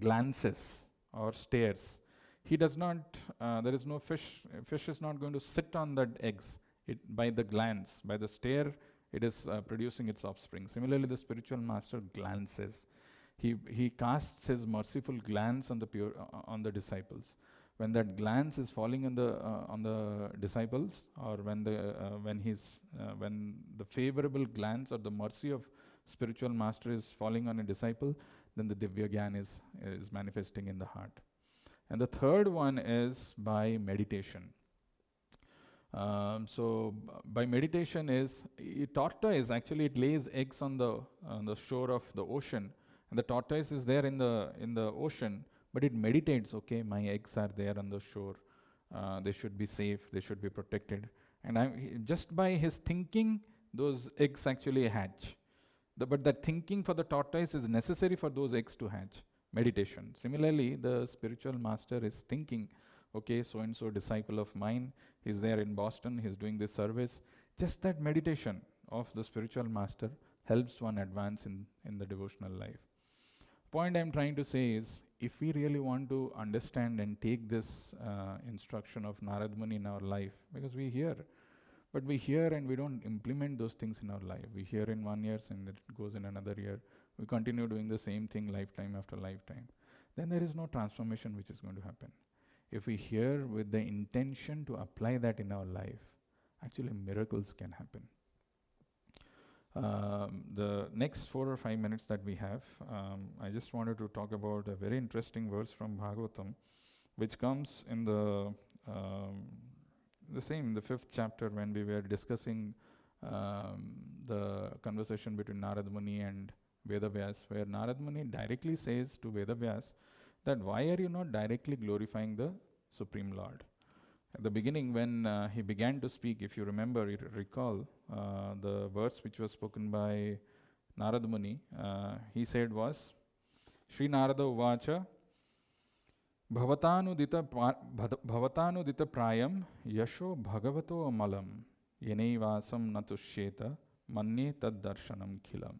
glances or stares. He does not, there is no fish is not going to sit on that eggs. By the glance, by the stare, it is producing its offspring. Similarly, the spiritual master glances. He casts his merciful glance on the disciples. When that glance is falling on the disciples, or when the favorable glance or the mercy of spiritual master is falling on a disciple, then the Divya Gyan is manifesting in the heart. And the third one is by meditation. By meditation is, a tortoise actually, it lays eggs on the shore of the ocean, and the tortoise is there in the ocean, but it meditates. Okay, my eggs are there on the shore. They should be safe. They should be protected. And just by his thinking, those eggs actually hatch. But that thinking for the tortoise is necessary for those eggs to hatch. Meditation. Similarly, the spiritual master is thinking, okay, so-and-so disciple of mine, he's there in Boston, he's doing this service. Just that meditation of the spiritual master helps one advance in the devotional life. Point I'm trying to say is, if we really want to understand and take this instruction of Narad Muni in our life, because we hear, but we hear and we don't implement those things in our life. We hear in 1 year and it goes in another year. We continue doing the same thing lifetime after lifetime. Then there is no transformation which is going to happen. If we hear with the intention to apply that in our life, actually miracles can happen. The next 4 or 5 minutes that we have, I just wanted to talk about a very interesting verse from Bhagavatam, which comes in the 5th chapter, when we were discussing the conversation between Narad Muni and Vedavyas, where Narad Muni directly says to Vedavyas that why are you not directly glorifying the Supreme Lord? At the beginning, when he began to speak, if you remember, you recall the verse which was spoken by Narad Muni, he said was, Sri Nārada Uvacha, Bhavatánudita prayam yasho bhagavato amalam yenaivasam natushyeta manye tad darshanam khilam.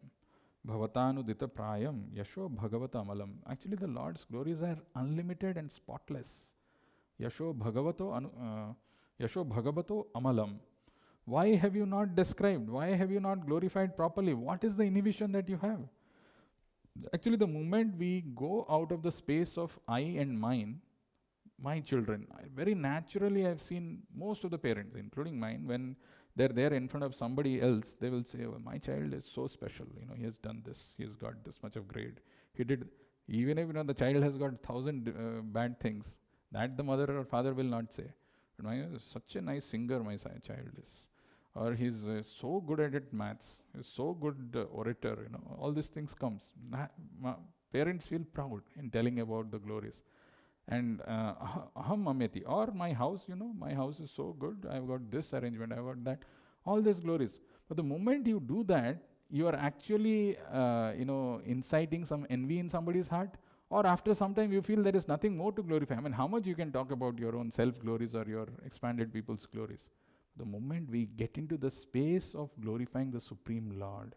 Bhavatánudita prayam yasho bhagavata amalam. Actually, the Lord's glories are unlimited and spotless. Yasho bhagavato amalam. Why have you not described? Why have you not glorified properly? What is the inhibition that you have? Actually, the moment we go out of the space of I and mine, my children, very naturally I've seen most of the parents, including mine, when they're there in front of somebody else, they will say, oh, my child is so special, he has done this, he has got this much of grade. He did, even if the child has got 1,000 bad things, that the mother or father will not say. But such a nice singer my child is. Or he's so good at maths, he's so good orator, all these things comes. Parents feel proud in telling about the glories. And aham mamyati, or my house, my house is so good, I've got this arrangement, I've got that, all these glories. But the moment you do that, you are actually, inciting some envy in somebody's heart, or after some time you feel there is nothing more to glorify. I mean, how much you can talk about your own self-glories or your expanded people's glories? The moment we get into the space of glorifying the Supreme Lord,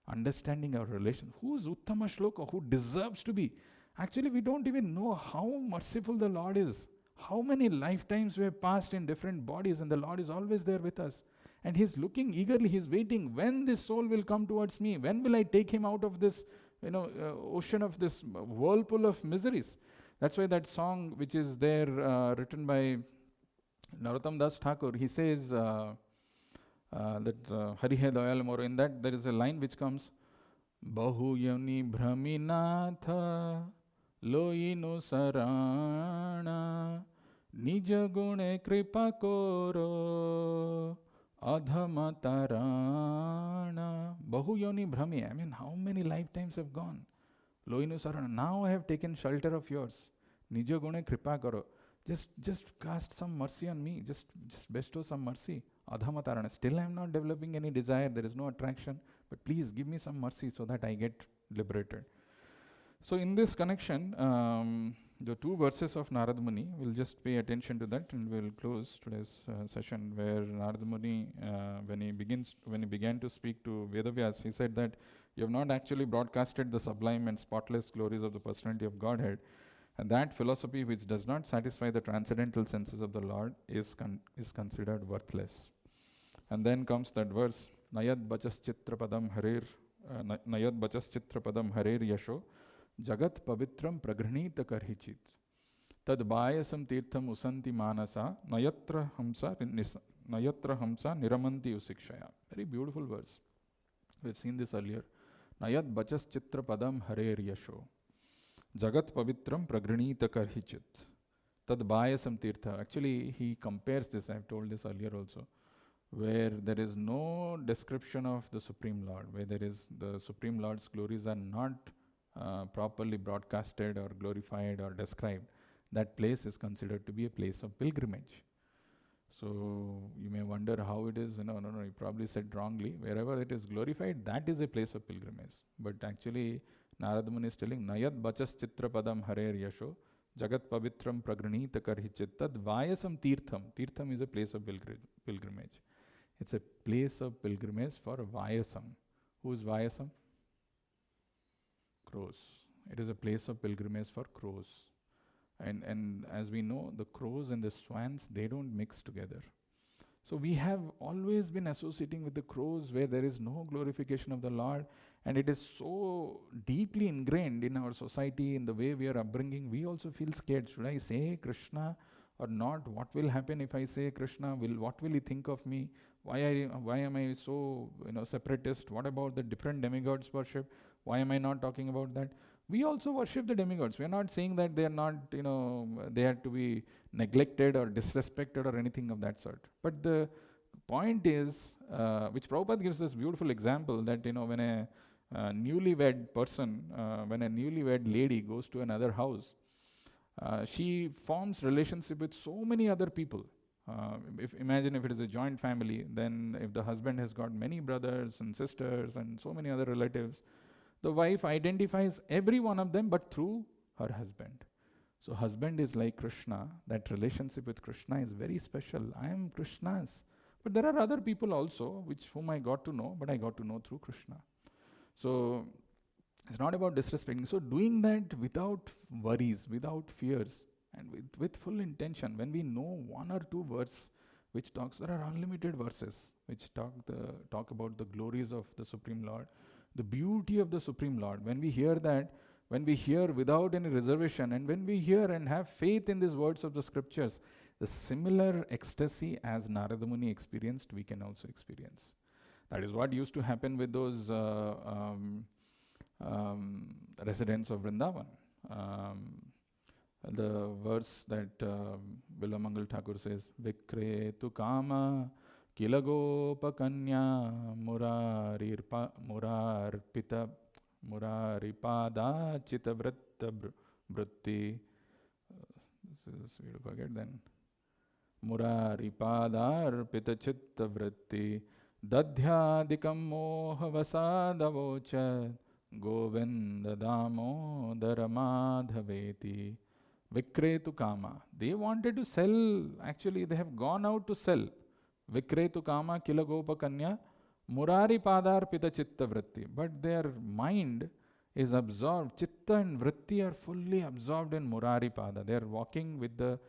understanding our relation, who's Uttama Shloka, who deserves to be. Actually, we don't even know how merciful the Lord is. How many lifetimes we have passed in different bodies, and the Lord is always there with us. And He's looking eagerly, He's waiting. When this soul will come towards me? When will I take him out of this, ocean of this whirlpool of miseries? That's why that song, which is there, written by Narottam Das Thakur, he says that Hari Hai Dayal Moro. In that there is a line which comes, Bahu Yoni Brahminatha Loinu Sarana Nija Gune Kripa Koro Adhamatarana. Bahu Yoni Brahmi. I mean, how many lifetimes have gone? Loinu Sarana. Now I have taken shelter of yours. Nija Gune Kripa Koro. Just cast some mercy on me. Just bestow some mercy. Adhamatarana. Still I am not developing any desire, there is no attraction, but please give me some mercy so that I get liberated. So in this connection, the two verses of Narada Muni, we'll just pay attention to that and we'll close today's session, where Narada Muni, when he began to speak to Vedavyas, he said that you have not actually broadcasted the sublime and spotless glories of the personality of Godhead, and that philosophy which does not satisfy the transcendental senses of the Lord is considered worthless. And then comes that verse, Nayad Bachas Padam Harir, Nayad Bachas Padam Harir Yasho, Jagat Pavitram Pragranita Karhichit. Tad Bayasam Tirtham Usanti Manasa, Nayatra Hamsa Niramanti Usikshaya. Very beautiful verse. We've seen this earlier. Nayad Bachas Padam Harir Yasho, Jagat Pavitram Pragranita Karhichit. Tad Bayasam Tirtha. Actually, he compares this, I've told this earlier also, where there is no description of the Supreme Lord, where there is the Supreme Lord's glories are not properly broadcasted or glorified or described. That place is considered to be a place of pilgrimage. So you may wonder how it is, no, you probably said wrongly. Wherever it is glorified, that is a place of pilgrimage. But actually, Narada Muni is telling, Nayad Bachas Padam Harer Yasho, Jagat Pavitram Pragranita Karhichit, Tad Vayasam Tirtham. Tirtham is a place of pilgrimage. It's a place of pilgrimage for Vyasam. Who is Vyasam? Crows. It is a place of pilgrimage for crows. And as we know, the crows and the swans, they don't mix together. So we have always been associating with the crows where there is no glorification of the Lord, and it is so deeply ingrained in our society, in the way we are upbringing. We also feel scared. Should I say Krishna or not? What will happen if I say Krishna? What will he think of me? Why am I so separatist? What about the different demigods worship? Why am I not talking about that? We also worship the demigods. We are not saying that they are not, they are to be neglected or disrespected or anything of that sort. But the point is, which Prabhupada gives this beautiful example, that when a newlywed person, when a newlywed lady goes to another house, she forms relationship with so many other people. Imagine if it is a joint family, then if the husband has got many brothers and sisters and so many other relatives, the wife identifies every one of them but through her husband. So husband is like Krishna. That relationship with Krishna is very special. I am Krishna's. But there are other people also whom I got to know, but I got to know through Krishna. So it's not about disrespecting. So doing that without worries, without fears, and with full intention. When we know one or two verses which talks, there are unlimited verses which talk about the glories of the Supreme Lord, the beauty of the Supreme Lord. When we hear that, when we hear without any reservation, and when we hear and have faith in these words of the scriptures, the similar ecstasy as Narada Muni experienced, we can also experience. That is what used to happen with those residents of Vrindavan. The verse that Bilamangal Thakur says, Vikretu Kama Kilagopakanya Muraripada Chitavritta Vritti. This is we to forget then. Muraripada Arpita Chitta Vritti Dadhyadikam Mohavasadavochat Govinda Damodara Madhaveti. Vikretu Kama. They wanted to sell, actually they have gone out to sell. Vikretu Kama Kilagopa Kanya Murari Padar Pita Chitta Vritti. But their mind is absorbed. Chitta and Vritti are fully absorbed in Murari Pada. They are walking with the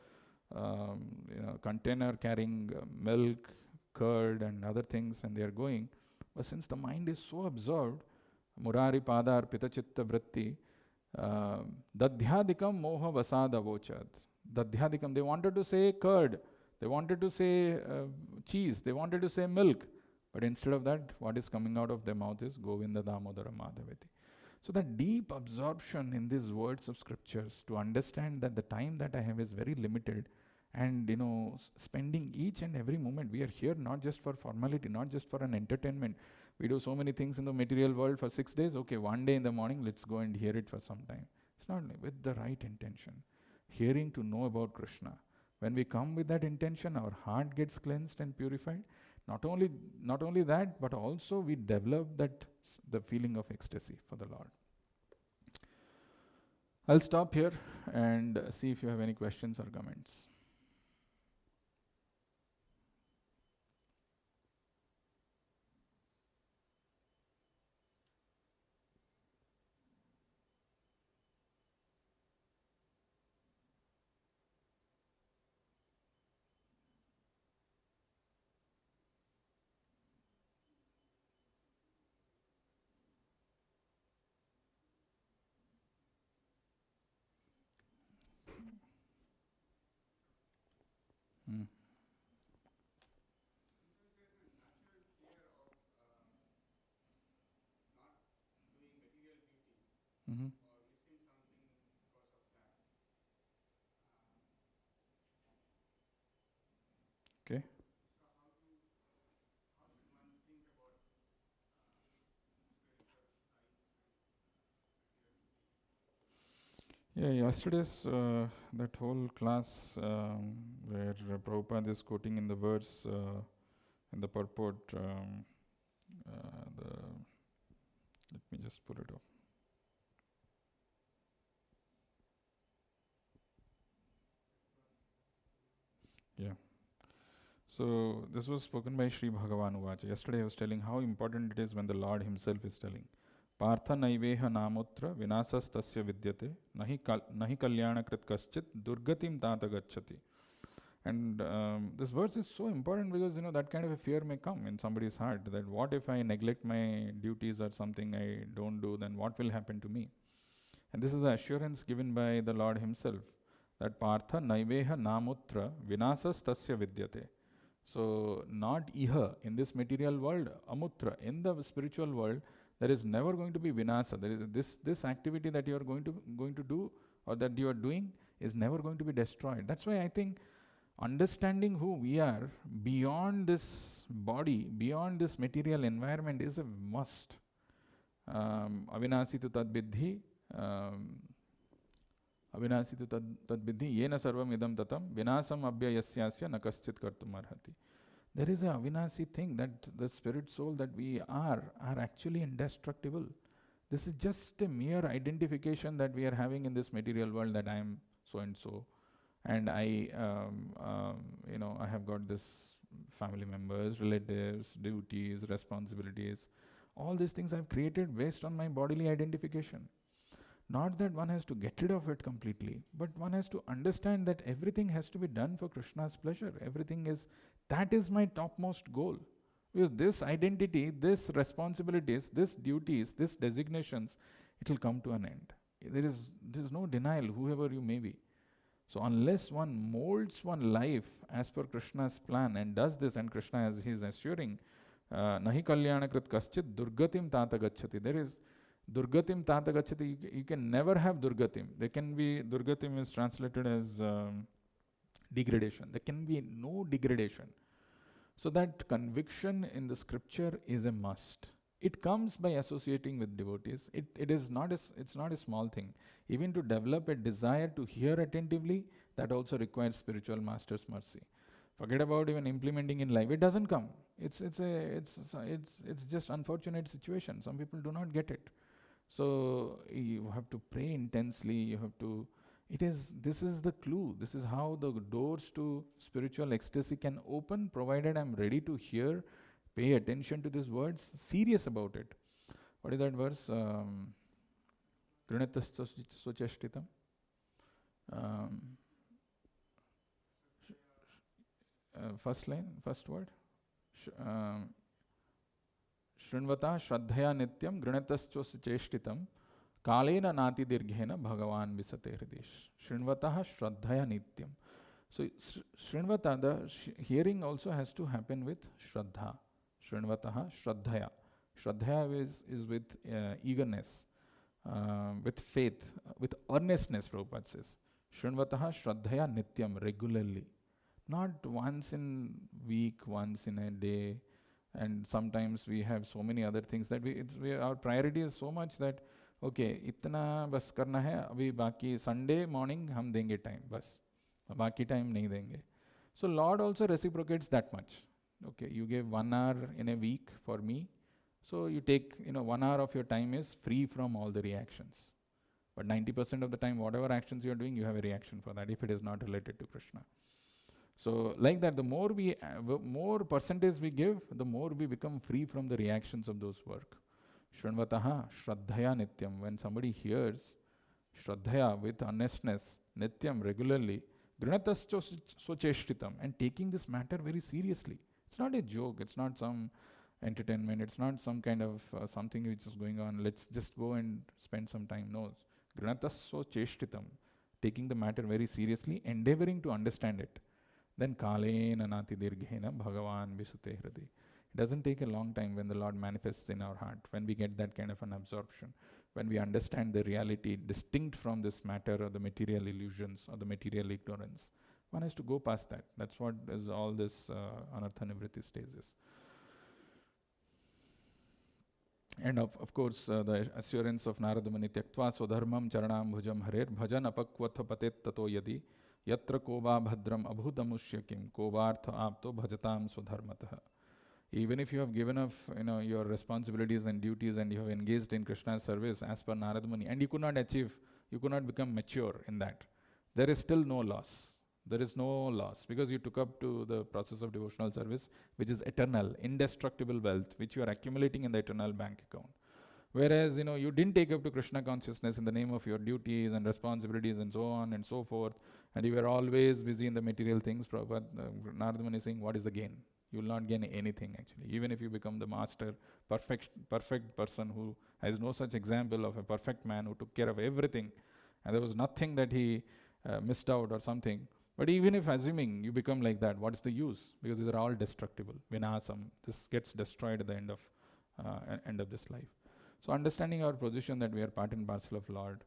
container carrying milk, curd and other things, and they are going. But since the mind is so absorbed, Murari Padar Pita Chitta Vritti, Dadhyadikam Moha Vasada Vochat. Dadhyadikam, they wanted to say curd, they wanted to say cheese, they wanted to say milk, but instead of that, what is coming out of their mouth is Govinda Damodara Madhaveti. So that deep absorption in these words of scriptures, to understand that the time that I have is very limited, and spending each and every moment, we are here not just for formality, not just for an entertainment. We do so many things in the material world for 6 days. Okay, one day in the morning, let's go and hear it for some time. It's not with the right intention. Hearing to know about Krishna. When we come with that intention, our heart gets cleansed and purified. Not only that, but also we develop the feeling of ecstasy for the Lord. I'll stop here and see if you have any questions or comments. Mm. Mm-hmm. Okay. Yeah, yesterday's that whole class where Prabhupada is quoting in the verse in the purport. Let me just pull it up. Yeah. So this was spoken by Sri Bhagavan Uvacha. Yesterday I was telling how important it is when the Lord himself is telling. Partha naiveha namutra vinasas tasya vidyate nahi kalyana krit kaschit durgatim tata gacchati. And this verse is so important because that kind of a fear may come in somebody's heart that what if I neglect my duties or something I don't do, then what will happen to me? And this is the assurance given by the Lord himself that Partha naiveha namutra vinasas tasya vidyate. So not iha, in this material world, amutra, in the spiritual world, there is never going to be vinasa. There is this activity that you are going to do or that you are doing is never going to be destroyed. That's why I think understanding who we are beyond this body, beyond this material environment is a must. Avinasi tu tad biddhi, avinasi tu tad biddhi, yena sarvam idam tatam, vinasam abhyayasyasya nakaschit kartum arhati. There is a avinasi thing that the spirit soul that we are actually indestructible. This is just a mere identification that we are having in this material world that I am so and so. And I have got this family members, relatives, duties, responsibilities. All these things I've created based on my bodily identification. Not that one has to get rid of it completely, but one has to understand that everything has to be done for Krishna's pleasure. That is my topmost goal. Because this identity, this responsibilities, this duties, this designations, it will come to an end. There is no denial, whoever you may be. So unless one molds one life as per Krishna's plan and does this, and Krishna, as he is assuring, nahi kalyana krit kaschit durgatim tata gacchati. There is durgatim tata gacchati. You can never have durgatim. There can be, durgatim is translated as degradation. There can be no degradation. So that conviction in the scripture is a must. It comes by associating with devotees. It's not a small thing. Even to develop a desire to hear attentively, that also requires spiritual master's mercy. Forget about even implementing in life. It doesn't come. It's just unfortunate situation. Some people do not get it. So you have to pray intensely. You have to. This is the clue. This is how the doors to spiritual ecstasy can open, provided I'm ready to hear, pay attention to these words, serious about it. What is that verse? Grinatas sochashtitam. First line, first word. Shrinvata shraddhaya nityam grinatascha cheshtitam kalena nati dirghena bhagavan visate hridesh. Shrinvata shraddhaya nityam. So shrinvata, the hearing also has to happen with shraddha. Shrinvataha shraddhaya. Shraddhaya is with eagerness, with faith, with earnestness, Prabhupada says. Shrinvataha shraddhaya nityam, regularly. Not once in week, once in a day, and sometimes we have so many other things that our priority is so much that, okay, itna bas karna hai, abhi baki Sunday morning hum denge time, bas. Baki time nahi denge. So Lord also reciprocates that much. Okay, you gave 1 hour in a week for me, so you take, 1 hour of your time is free from all the reactions. But 90% of the time, whatever actions you are doing, you have a reaction for that if it is not related to Krishna. So like that, the more percentage we give, the more we become free from the reactions of those work. Shranvataha Shraddhaya Nityam. When somebody hears Shraddhaya with earnestness, Nityam regularly, Grinatas Socheshtitam, and taking this matter very seriously. It's not a joke, it's not some entertainment, it's not some kind of something which is going on, let's just go and spend some time. No. Grinatas Socheshtitam, taking the matter very seriously, endeavoring to understand it. Then Kalena Nati Dirghena Bhagavan Visute Hradi. It doesn't take a long time when the Lord manifests in our heart, when we get that kind of an absorption, when we understand the reality distinct from this matter or the material illusions or the material ignorance. One has to go past that. That's what is all this Anartha Nivritti stages. And of course, the assurance of Nārada Muni Tyaktva Sodharmam Charanam Bhujam Harer Bhajan Apakvatha Patet Tato Yadi Yatra Koba Bhadram Abhutamushyakim Kobartha Apto Bhajatam Sodharmataha. Even if you have given up, your responsibilities and duties and you have engaged in Krishna's service as per Nārada Muni, and you could not achieve, you could not become mature in that, there is still no loss. There is no loss because you took up to the process of devotional service, which is eternal, indestructible wealth, which you are accumulating in the eternal bank account. Whereas, you didn't take up to Krishna consciousness in the name of your duties and responsibilities and so on and so forth, and you were always busy in the material things. Prabhupada, Nārada Muni is saying, what is the gain? You will not gain anything actually. Even if you become the master, perfect person who has no such example of a perfect man who took care of everything, and there was nothing that he missed out or something. But even if assuming you become like that, what is the use? Because these are all destructible. Vinasam, this gets destroyed at the end of this life. So understanding our position that we are part and parcel of Lord,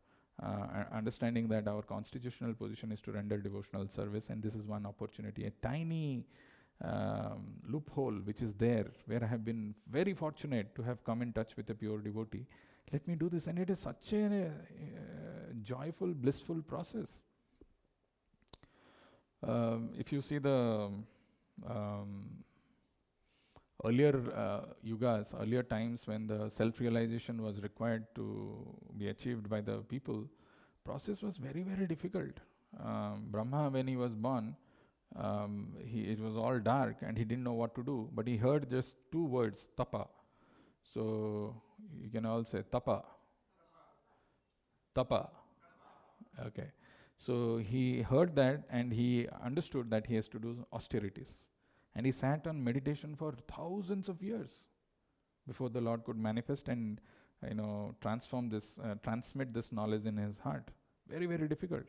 understanding that our constitutional position is to render devotional service, and this is one opportunity, a tiny loophole which is there, where I have been very fortunate to have come in touch with a pure devotee. Let me do this, and it is such a joyful, blissful process. If you see the earlier yugas, earlier times when the self-realization was required to be achieved by the people, process was very, very difficult. Brahma, when he was born, it was all dark and he didn't know what to do, but he heard just 2 words, tapa. So you can all say tapa. Tapa. Okay. So he heard that and he understood that he has to do austerities. And he sat on meditation for thousands of years before the Lord could manifest and transmit this knowledge in his heart. Very, very difficult.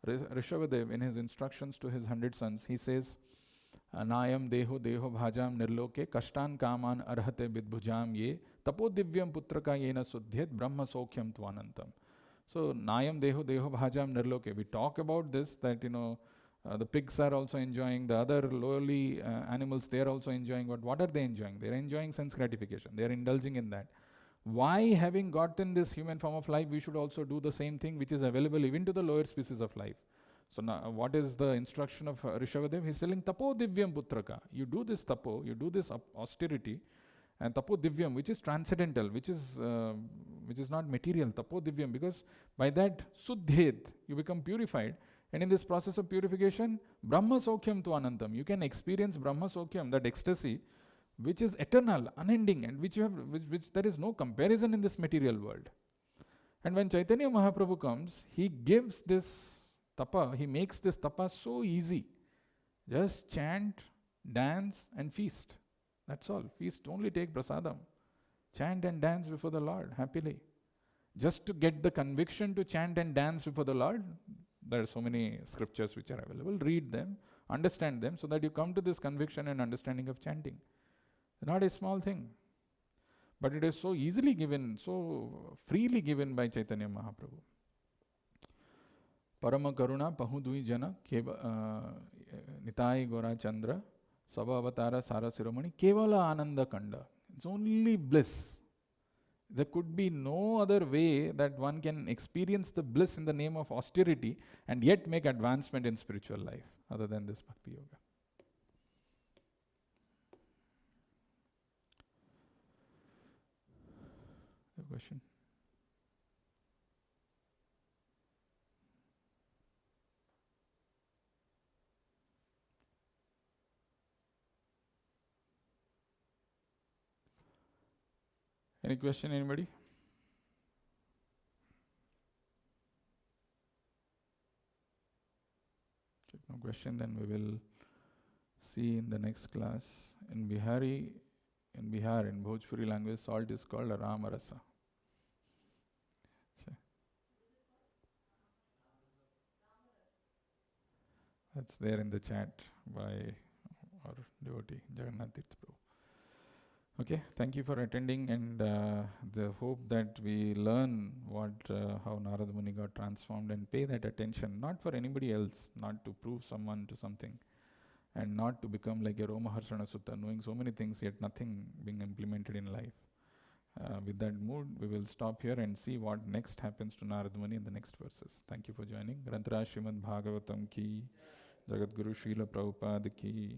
Rishabhadev, in his instructions to his 100 sons, he says, Nayam deho bhajam nirloke kashtan kaman arhate vidbhujam ye tapo divyam putraka yena suddhyet brahma sokhyam tvanantam. So, Nayam deho bhajam nirloke. We talk about this, that the pigs are also enjoying, the other lowly animals, they are also enjoying. But what are they enjoying? They are enjoying sense gratification. They are indulging in that. Why, having gotten this human form of life, we should also do the same thing which is available even to the lower species of life? So now, what is the instruction of Rishabhadev? He's telling tapo divyam putraka. You do this tapo, you do this austerity, and tapo divyam, which is transcendental, which is not material, tapo divyam, because by that suddhet, you become purified. And in this process of purification, Brahma Sokhyam Tvanantam, you can experience Brahma Sokhyam, that ecstasy, which is eternal, unending, and which there is no comparison in this material world. And when Chaitanya Mahaprabhu comes, he gives this tapa, he makes this tapa so easy. Just chant, dance, and feast. That's all. Feast, only take prasadam. Chant and dance before the Lord happily. Just to get the conviction to chant and dance before the Lord, there are so many scriptures which are available. Read them, understand them, so that you come to this conviction and understanding of chanting. Not a small thing. But it is so easily given, so freely given by Chaitanya Mahaprabhu. Parama Karuna Pahudui Jana Nitai Gora Chandra Sabha Avatara Sara Siromani Kevala Ananda Kanda. It's only bliss. There could be no other way that one can experience the bliss in the name of austerity and yet make advancement in spiritual life other than this Bhakti Yoga. question? Any question, anybody? If no question, then we will see in the next class. In Bihar, in Bhojpuri language, salt is called Ramarasa. That's there in the chat by our devotee, Jagannath Tirtha Prabhu. Okay, thank you for attending, and the hope that we learn how Narada Muni got transformed and pay that attention, not for anybody else, not to prove someone to something, and not to become like a Romaharsana Sutta, knowing so many things yet nothing being implemented in life. With that mood, we will stop here and see what next happens to Narada Muni in the next verses. Thank you for joining. Grantara Śrīmad-Bhāgavatam ki, Jagat Guru Srila Prabhupada ki.